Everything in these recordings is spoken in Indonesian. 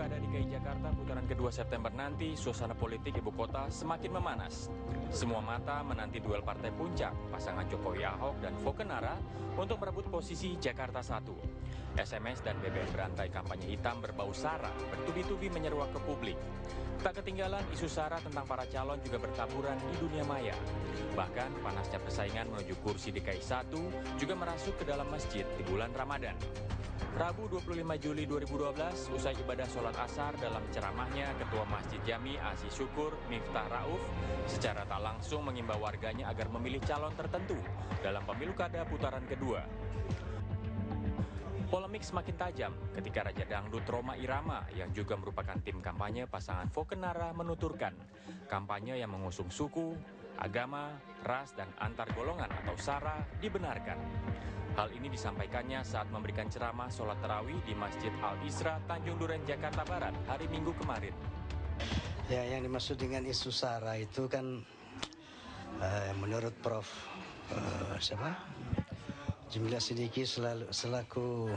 Pilkada DKI Jakarta putaran kedua September nanti, suasana politik ibu kota semakin memanas. Semua mata menanti duel partai puncak, pasangan Jokowi Ahok dan Fokenara untuk merebut posisi Jakarta 1. SMS dan BBM berantai kampanye hitam berbau sara, bertubi-tubi menyeruak ke publik. Tak ketinggalan, isu sara tentang para calon juga bertaburan di dunia maya. Bahkan panasnya persaingan menuju kursi DKI 1 juga merasuk ke dalam masjid di bulan Ramadan. Rabu 25 Juli 2012, usai ibadah sholat asar dalam ceramahnya, Ketua Masjid Jami Asi Syukur Miftah Rauf secara tak langsung mengimbau warganya agar memilih calon tertentu dalam pemilu kada putaran kedua. Polemik semakin tajam ketika Raja Dangdut Rhoma Irama yang juga merupakan tim kampanye pasangan Fokenara menuturkan kampanye yang mengusung suku, agama, ras, dan antar golongan atau SARA dibenarkan. Hal ini disampaikannya saat memberikan ceramah sholat tarawih di Masjid Al-Isra, Tanjung Duren, Jakarta Barat, hari Minggu kemarin. Ya, yang dimaksud dengan isu SARA itu kan menurut Prof. Jumlah Sidiki selaku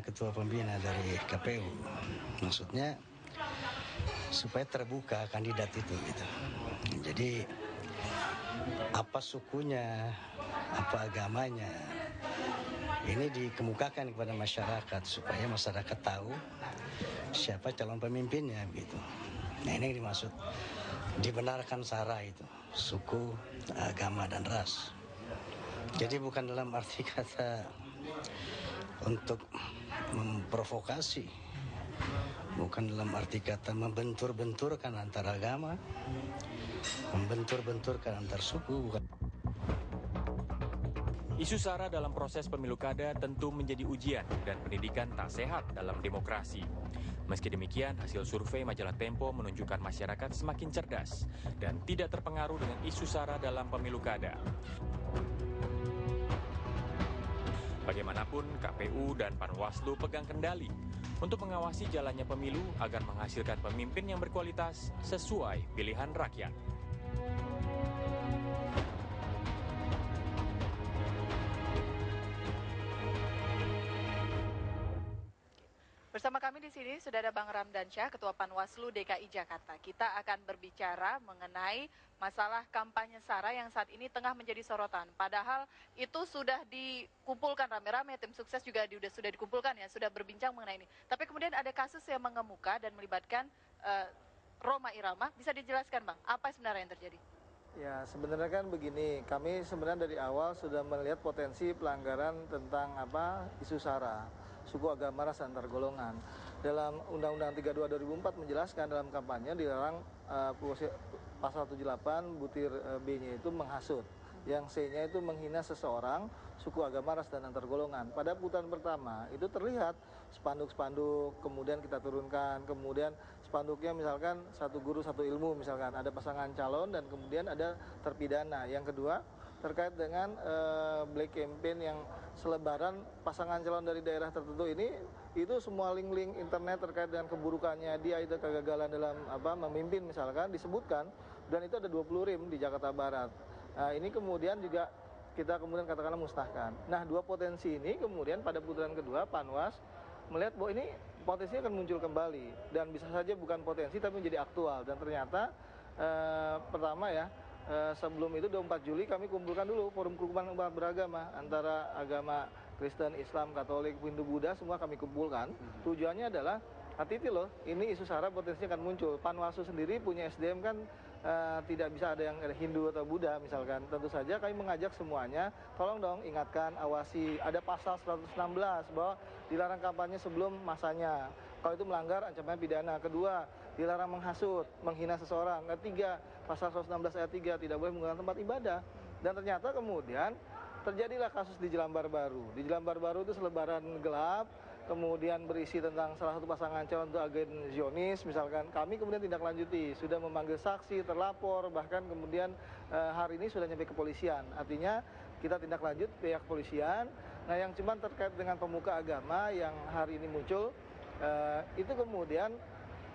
ketua pembina dari KPU. Maksudnya supaya terbuka kandidat itu gitu. Jadi apa sukunya, apa agamanya, ini dikemukakan kepada masyarakat supaya masyarakat tahu siapa calon pemimpinnya begitu. Nah, ini yang dimaksud dibenarkan SARA itu, suku, agama, dan ras. Jadi bukan dalam arti kata untuk memprovokasi, bukan dalam arti kata membentur-benturkan antara agama, membentur-benturkan antar suku, bukan. Isu SARA dalam proses pemilu kada tentu menjadi ujian dan pendidikan tak sehat dalam demokrasi. Meski demikian, hasil survei majalah Tempo menunjukkan masyarakat semakin cerdas dan tidak terpengaruh dengan isu SARA dalam pemilu kada. Bagaimanapun, KPU dan Panwaslu pegang kendali untuk mengawasi jalannya pemilu agar menghasilkan pemimpin yang berkualitas sesuai pilihan rakyat. Bersama kami di sini sudah ada Bang Ramdan Syah, Ketua Panwaslu DKI Jakarta. Kita akan berbicara mengenai masalah kampanye SARA yang saat ini tengah menjadi sorotan. Padahal itu sudah dikumpulkan rame-rame, tim sukses juga sudah dikumpulkan ya, sudah berbincang mengenai ini. Tapi kemudian ada kasus yang mengemuka dan melibatkan Rhoma Irama. Bisa dijelaskan Bang, apa sebenarnya yang terjadi? Ya, sebenarnya kan begini, kami sebenarnya dari awal sudah melihat potensi pelanggaran tentang isu SARA, suku, agama, ras, antar golongan. Dalam Undang-Undang 32 2004 menjelaskan dalam kampanye dilarang pasal 78 butir B-nya itu menghasut, yang C-nya itu menghina seseorang, suku, agama, ras, dan antar golongan. Pada putaran pertama itu terlihat spanduk-spanduk, kemudian kita turunkan, kemudian spanduknya misalkan satu guru satu ilmu, misalkan ada pasangan calon dan kemudian ada terpidana. Yang kedua terkait dengan black campaign yang selebaran pasangan calon dari daerah tertentu ini, itu semua link-link internet terkait dengan keburukannya dia, itu kegagalan dalam memimpin misalkan disebutkan, dan itu ada 20 rim di Jakarta Barat. Nah, ini kemudian juga kita kemudian katakanlah musnahkan. Nah, dua potensi ini kemudian pada putaran kedua Panwas melihat bahwa ini potensinya akan muncul kembali dan bisa saja bukan potensi tapi menjadi aktual. Dan ternyata pertama ya, sebelum itu 24 Juli kami kumpulkan dulu forum kerukunan umat beragama antara agama Kristen, Islam, Katolik, Hindu, Buddha, semua kami kumpulkan. Tujuannya adalah hati-hati loh, ini isu SARA potensinya akan muncul. Panwaslu sendiri punya SDM kan tidak bisa ada yang Hindu atau Buddha misalkan. Tentu saja kami mengajak semuanya, tolong dong ingatkan, awasi. Ada pasal 116 bahwa dilarang kampanye sebelum masanya. Kalau itu melanggar ancaman pidana. Kedua, dilarang menghasut, menghina seseorang. Ketiga, pasal 116 ayat 3 tidak boleh menggunakan tempat ibadah. Dan ternyata kemudian terjadilah kasus di Jelambar Baru. Di Jelambar Baru itu selebaran gelap, kemudian berisi tentang salah satu pasangan calon untuk agen Zionis misalkan. Kami kemudian tindak lanjuti, sudah memanggil saksi, terlapor, bahkan kemudian hari ini sudah nyampe kepolisian. Artinya kita tindak lanjut pihak kepolisian. Nah, yang cuman terkait dengan pemuka agama yang hari ini muncul, itu kemudian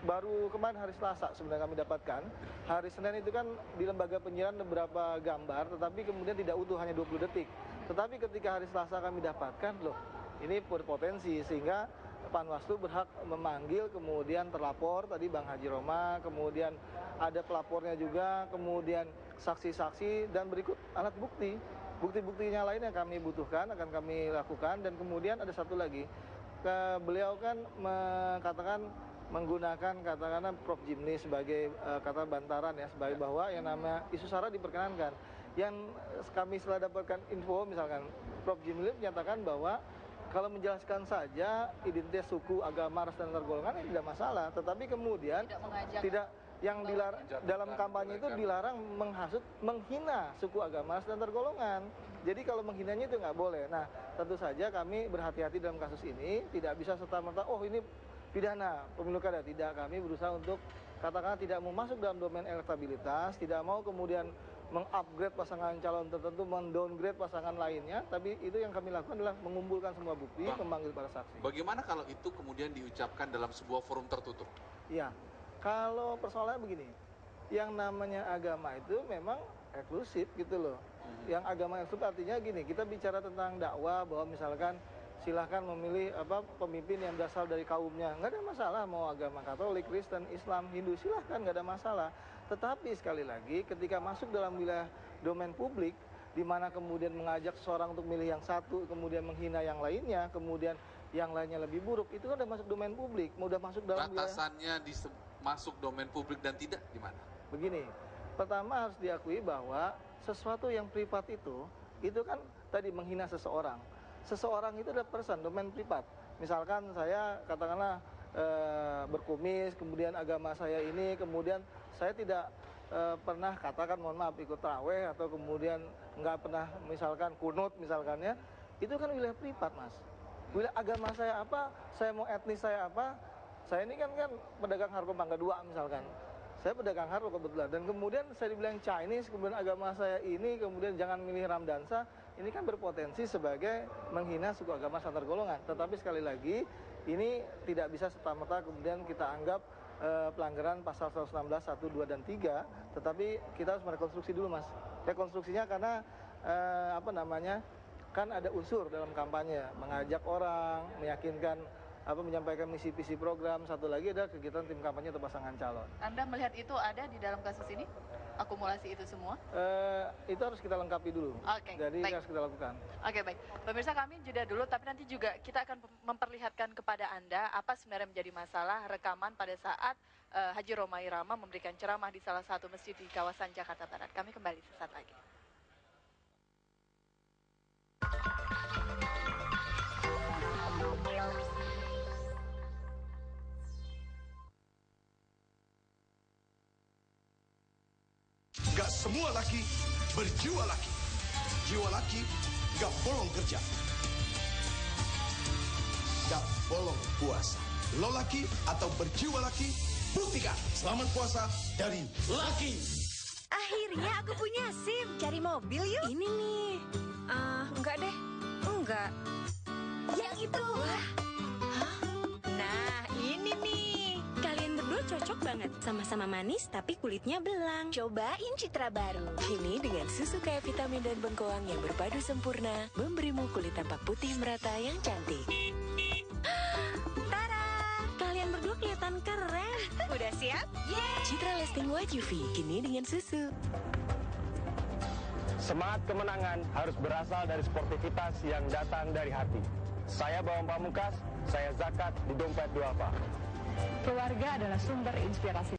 baru kemarin hari Selasa sebenarnya kami dapatkan. Hari Senin itu kan di lembaga penyiaran beberapa gambar, tetapi kemudian tidak utuh, hanya 20 detik. Tetapi ketika hari Selasa kami dapatkan, loh ini berpotensi, sehingga Panwaslu berhak memanggil kemudian terlapor tadi Bang Haji Roma, kemudian ada pelapornya juga, kemudian saksi-saksi dan berikut alat bukti. Bukti-buktinya lain yang kami butuhkan akan kami lakukan, dan kemudian ada satu lagi, beliau kan menggunakan katakanlah Prof Jimli sebagai kata bantaran ya, sebagai bahwa yang namanya isu sara diperkenankan. Yang kami setelah dapatkan info, misalkan Prof Jimli menyatakan bahwa kalau menjelaskan saja identitas suku, agama, ras dan antar golongan tidak masalah, tetapi kemudian tidak yang dilarang dalam kampanye itu dilarang menghasut, menghina suku, agama, ras dan antar golongan. Jadi kalau menghinanya itu nggak boleh. Nah, tentu saja kami berhati-hati dalam kasus ini, tidak bisa serta-merta oh ini pidana pemilu kada. Tidak, kami berusaha untuk katakanlah tidak mau masuk dalam domain elektabilitas, tidak mau kemudian mengupgrade pasangan calon tertentu, mendowngrade pasangan lainnya, tapi itu yang kami lakukan adalah mengumpulkan semua bukti, memanggil para saksi. Bagaimana kalau itu kemudian diucapkan dalam sebuah forum tertutup? Iya, kalau persoalannya begini, yang namanya agama itu memang eksklusif gitu loh. Yang agama eksklusif artinya gini, kita bicara tentang dakwah bahwa misalkan silahkan memilih pemimpin yang berasal dari kaumnya, nggak ada masalah, mau agama Katolik, Kristen, Islam, Hindu, silahkan, nggak ada masalah. Tetapi sekali lagi ketika masuk dalam wilayah domain publik, di mana kemudian mengajak seseorang untuk milih yang satu, kemudian menghina yang lainnya, kemudian yang lainnya lebih buruk, itu kan udah masuk domain publik, udah masuk dalam batasannya masuk domain publik dan tidak di mana? Begini, pertama harus diakui bahwa sesuatu yang privat itu kan tadi menghina seseorang. Seseorang itu adalah person, domain privat. Misalkan saya katakanlah berkumis, kemudian agama saya ini, kemudian saya tidak pernah katakan mohon maaf ikut taraweh, atau kemudian nggak pernah misalkan kunut misalkannya, itu kan wilayah privat, Mas. Wilayah agama saya apa, saya mau etnis saya apa, saya ini kan pedagang harga Mangga 2 misalkan. Saya pedagang harga kebetulan, dan kemudian saya dibilang Chinese, kemudian agama saya ini, kemudian jangan milih Ramdansa, ini kan berpotensi sebagai menghina suku, agama, antar golongan. Tetapi sekali lagi, ini tidak bisa serta-merta kemudian kita anggap pelanggaran pasal 116, 1, 2, dan 3, tetapi kita harus merekonstruksi dulu, Mas. Rekonstruksinya karena kan ada unsur dalam kampanye, mengajak orang, meyakinkan, menyampaikan misi visi program, satu lagi ada kegiatan tim kampanye atau pasangan calon. Anda melihat itu ada di dalam kasus ini? Akumulasi itu semua? Itu harus kita lengkapi dulu. Jadi baik. Harus kita lakukan. Oke, baik. Pemirsa, kami jeda dulu, tapi nanti juga kita akan memperlihatkan kepada Anda apa sebenarnya menjadi masalah rekaman pada saat Haji Roma Irama memberikan ceramah di salah satu masjid di kawasan Jakarta Barat. Kami kembali sesaat lagi. Gak semua laki berjiwa laki. Jiwa laki gak bolong kerja, gak bolong puasa. Lo laki atau berjiwa laki, buktikan. Selamat puasa dari Laki. Akhirnya aku punya SIM. Cari mobil yuk. Ini nih. Enggak deh. Enggak. Yang itu. Wah. Hah? Nah, ini nih. Kalian berdua cocok banget. Sama-sama manis tapi kulitnya belang. Cobain Citra baru. Ini dengan susu kaya vitamin dan bengkoang yang berpadu sempurna, memberimu kulit tampak putih merata yang cantik. Tara, kalian berdua kelihatan keren. Udah siap? Yeay! Citra Lasting White UV, kini dengan susu. Semangat kemenangan harus berasal dari sportivitas yang datang dari hati. Saya Bawang Pamungkas, saya zakat di dompet duafa. Keluarga adalah sumber inspirasi.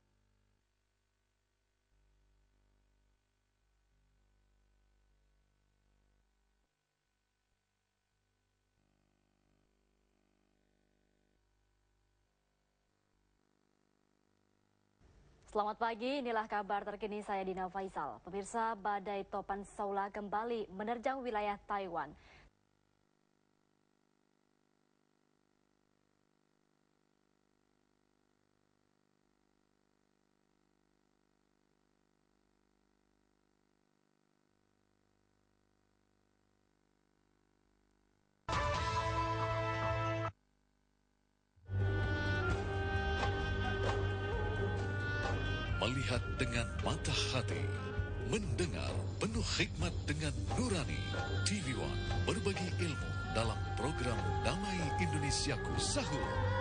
Selamat pagi, inilah kabar terkini saya Dina Faisal. Pemirsa, badai topan Saula kembali menerjang wilayah Taiwan. Melihat dengan mata hati, mendengar penuh hikmat dengan nurani. TV One berbagi ilmu dalam program Damai Indonesiaku Sahur.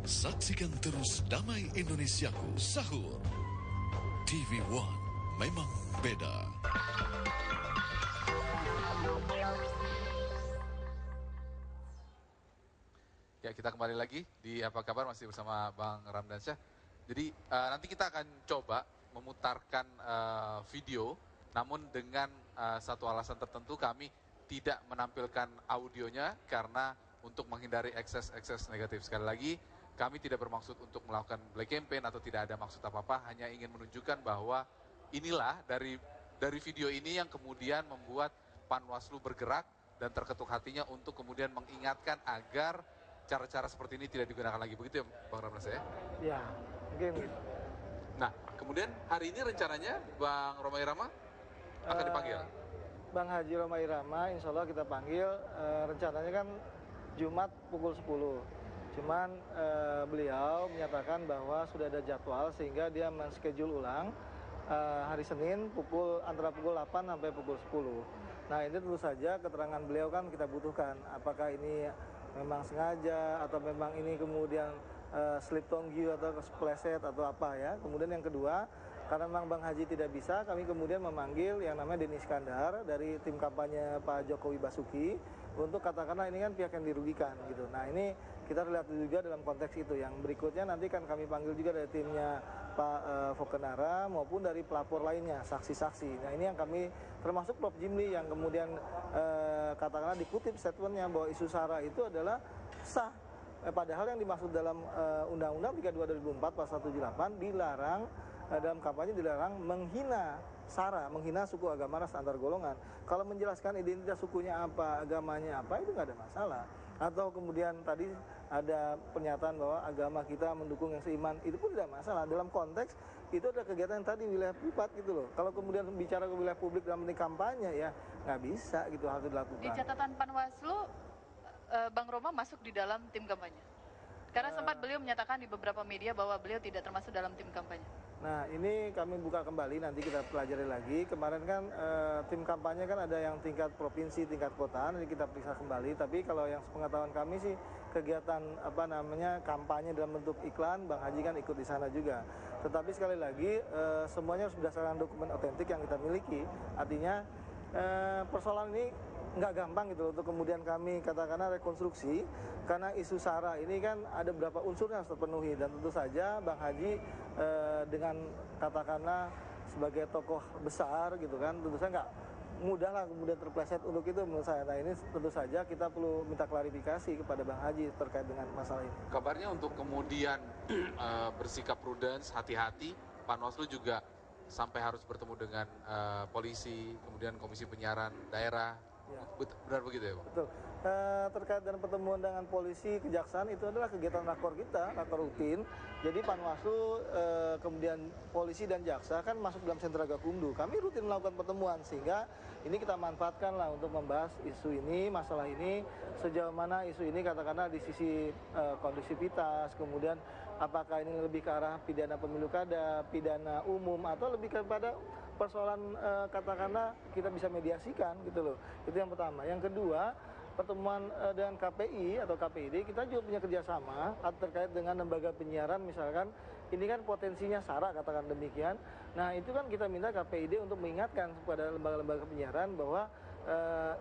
Saksikan terus Damai Indonesiaku sahur. TV One memang beda. Ya, kita kembali lagi di Apa Kabar masih bersama Bang Ramdansyah. Jadi nanti kita akan coba memutarkan video, namun dengan satu alasan tertentu kami tidak menampilkan audionya karena untuk menghindari ekses negatif. Sekali lagi, kami tidak bermaksud untuk melakukan black campaign atau tidak ada maksud apa-apa, hanya ingin menunjukkan bahwa inilah dari video ini yang kemudian membuat Panwaslu bergerak dan terketuk hatinya untuk kemudian mengingatkan agar cara-cara seperti ini tidak digunakan lagi. Begitu ya Bang Ramdansyah? Ya, mungkin. Nah, kemudian hari ini rencananya Bang Rhoma Irama akan dipanggil? Bang Haji Rhoma Irama insya Allah kita panggil, rencananya kan Jumat pukul 10. Cuman beliau menyatakan bahwa sudah ada jadwal sehingga dia men-schedule ulang hari Senin antara pukul 8 sampai pukul 10. Nah, ini tentu saja keterangan beliau kan kita butuhkan. Apakah ini memang sengaja atau memang ini kemudian slip tongue atau kepleset atau apa ya. Kemudian yang kedua, karena memang Bang Haji tidak bisa, kami kemudian memanggil yang namanya Denny Iskandar dari tim kampanye Pak Jokowi Basuki untuk katakanlah ini kan pihak yang dirugikan gitu. Nah, ini kita lihat juga dalam konteks itu. Yang berikutnya nanti kan kami panggil juga dari timnya Pak Fokenara maupun dari pelapor lainnya, saksi-saksi. Nah, ini yang kami termasuk Prof. Jimli yang kemudian katakanlah dikutip statementnya bahwa isu SARA itu adalah sah. Padahal yang dimaksud dalam Undang-Undang 32 2004 pasal 78 dilarang dalam kampanye dilarang menghina SARA, menghina suku, agama, ras, antar golongan. Kalau menjelaskan identitas sukunya apa, agamanya apa, itu nggak ada masalah. Atau kemudian tadi ada pernyataan bahwa agama kita mendukung yang seiman, itu pun tidak masalah. Dalam konteks itu ada kegiatan yang tadi wilayah privat gitu loh. Kalau kemudian bicara ke wilayah publik dalam kampanye ya nggak bisa gitu hal itu dilakukan. Di catatan Panwaslu, Bang Rhoma masuk di dalam tim kampanye. Karena sempat beliau menyatakan di beberapa media bahwa beliau tidak termasuk dalam tim kampanye. Nah, ini kami buka kembali, nanti kita pelajari lagi. Kemarin kan tim kampanye kan ada yang tingkat provinsi, tingkat kota, nanti kita periksa kembali. Tapi kalau yang sepengetahuan kami sih kegiatan kampanye dalam bentuk iklan, Bang Haji kan ikut di sana juga. Tetapi sekali lagi semuanya harus berdasarkan dokumen otentik yang kita miliki. Artinya persoalan ini nggak gampang gitu untuk kemudian kami katakanlah rekonstruksi, karena isu SARA ini kan ada beberapa unsur yang harus terpenuhi, dan tentu saja Bang Haji dengan katakanlah sebagai tokoh besar gitu kan, tentu saja nggak mudah lah kemudian terpleset untuk itu menurut saya. Nah, ini tentu saja kita perlu minta klarifikasi kepada Bang Haji terkait dengan masalah ini. Kabarnya untuk kemudian bersikap prudence, hati-hati, Panwaslu juga sampai harus bertemu dengan polisi, kemudian Komisi Penyiaran Daerah. Ya. Benar begitu ya Pak? Betul. Terkait dengan pertemuan dengan polisi, kejaksaan itu adalah kegiatan rakor kita, rakor rutin. Jadi Panwaslu, kemudian polisi dan jaksa kan masuk dalam sentra Gakumdu. Kami rutin melakukan pertemuan sehingga ini kita manfaatkan lah untuk membahas isu ini, masalah ini, sejauh mana isu ini katakanlah di sisi kondusivitas, kemudian apakah ini lebih ke arah pidana pemilu kada, pidana umum, atau lebih kepada persoalan katakanlah kita bisa mediasikan gitu loh. Itu yang pertama. Yang kedua, pertemuan dengan KPI atau KPID, kita juga punya kerjasama terkait dengan lembaga penyiaran misalkan. Ini kan potensinya SARA, katakan demikian. Nah, itu kan kita minta KPID untuk mengingatkan kepada lembaga-lembaga penyiaran bahwa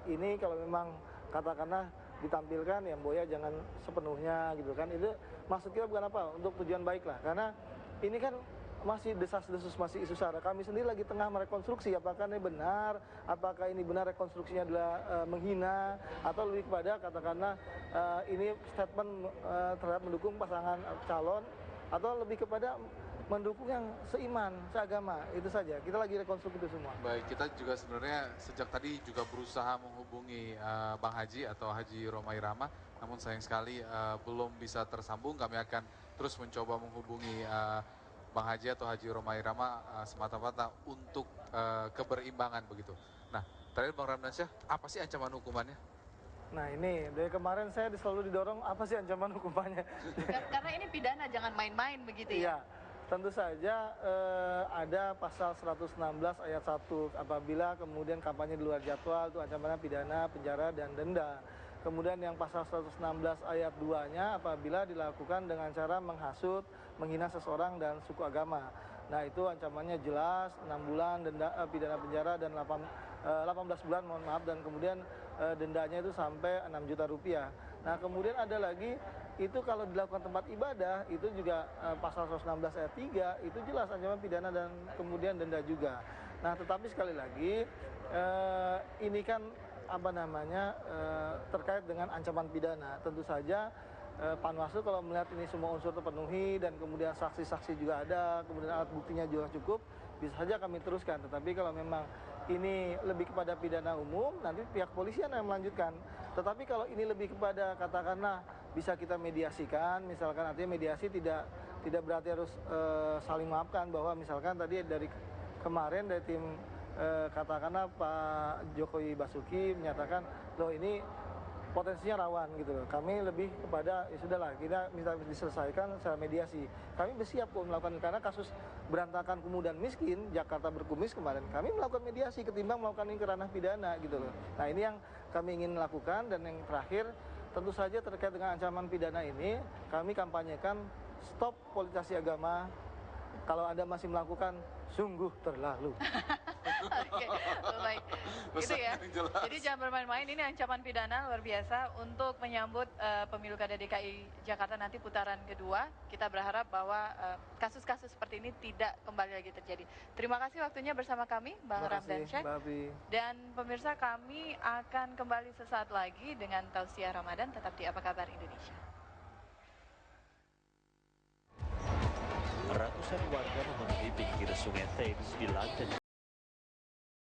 ini kalau memang katakanlah ditampilkan ya Boya jangan sepenuhnya gitu kan. Itu maksud kita bukan apa, untuk tujuan baik lah. Karena ini kan masih desas-desus, masih isu SARA. Kami sendiri lagi tengah merekonstruksi apakah ini benar, apakah ini benar rekonstruksinya adalah menghina, atau lebih kepada katakanlah ini statement terhadap mendukung pasangan calon, atau lebih kepada mendukung yang seiman, seagama. Itu saja, kita lagi rekonstruksi itu semua. Baik, kita juga sebenarnya sejak tadi juga berusaha menghubungi Bang Haji atau Haji Rhoma Irama, namun sayang sekali belum bisa tersambung. Kami akan terus mencoba menghubungi Bang Haji atau Haji Rhoma Irama semata-mata untuk keberimbangan begitu. Nah, terakhir Bang Ramdansyah, apa sih ancaman hukumannya? Nah, ini dari kemarin saya selalu didorong apa sih ancaman hukumannya? Karena ini pidana, jangan main-main begitu ya? Iya, tentu saja ada pasal 116 ayat 1, apabila kemudian kampanye di luar jadwal itu ancamannya pidana, penjara, dan denda. Kemudian yang pasal 116 ayat 2-nya apabila dilakukan dengan cara menghasut, menghina seseorang dan suku agama. Nah, itu ancamannya jelas 6 bulan pidana penjara dan 18 bulan dan kemudian dendanya itu sampai 6 juta rupiah. Nah, kemudian ada lagi itu kalau dilakukan tempat ibadah itu juga pasal 116 ayat 3 itu jelas ancaman pidana dan kemudian denda juga. Nah, tetapi sekali lagi ini kan terkait dengan ancaman pidana. Tentu saja Panwaslu kalau melihat ini semua unsur terpenuhi dan kemudian saksi-saksi juga ada, kemudian alat buktinya juga cukup, bisa saja kami teruskan. Tetapi kalau memang ini lebih kepada pidana umum, nanti pihak polisian yang melanjutkan. Tetapi kalau ini lebih kepada katakanlah bisa kita mediasikan, misalkan artinya mediasi tidak berarti harus saling memaafkan, bahwa misalkan tadi dari kemarin dari tim katakanlah Pak Jokowi Basuki menyatakan loh ini potensinya rawan gitu loh. Kami lebih kepada ya sudahlah kita bisa diselesaikan secara mediasi. Kami bersiap kok melakukan, karena kasus berantakan kumuh dan miskin Jakarta Berkumis kemarin kami melakukan mediasi ketimbang melakukan ini ke ranah pidana gitu loh. Nah, ini yang kami ingin lakukan. Dan yang terakhir tentu saja terkait dengan ancaman pidana ini kami kampanyekan stop politisasi agama. Kalau Anda masih melakukan sungguh terlalu. Oke, baik. Gitu ya. Jadi jangan bermain-main, ini ancaman pidana luar biasa untuk menyambut pemilu kada DKI Jakarta nanti putaran kedua. Kita berharap bahwa kasus-kasus seperti ini tidak kembali lagi terjadi. Terima kasih waktunya bersama kami, Bang Ramdansyah. Dan pemirsa, kami akan kembali sesaat lagi dengan Tausiah Ramadan. Tetap di Apa Kabar Indonesia. Ratusan warga memenuhi pinggir sungai Thames di London,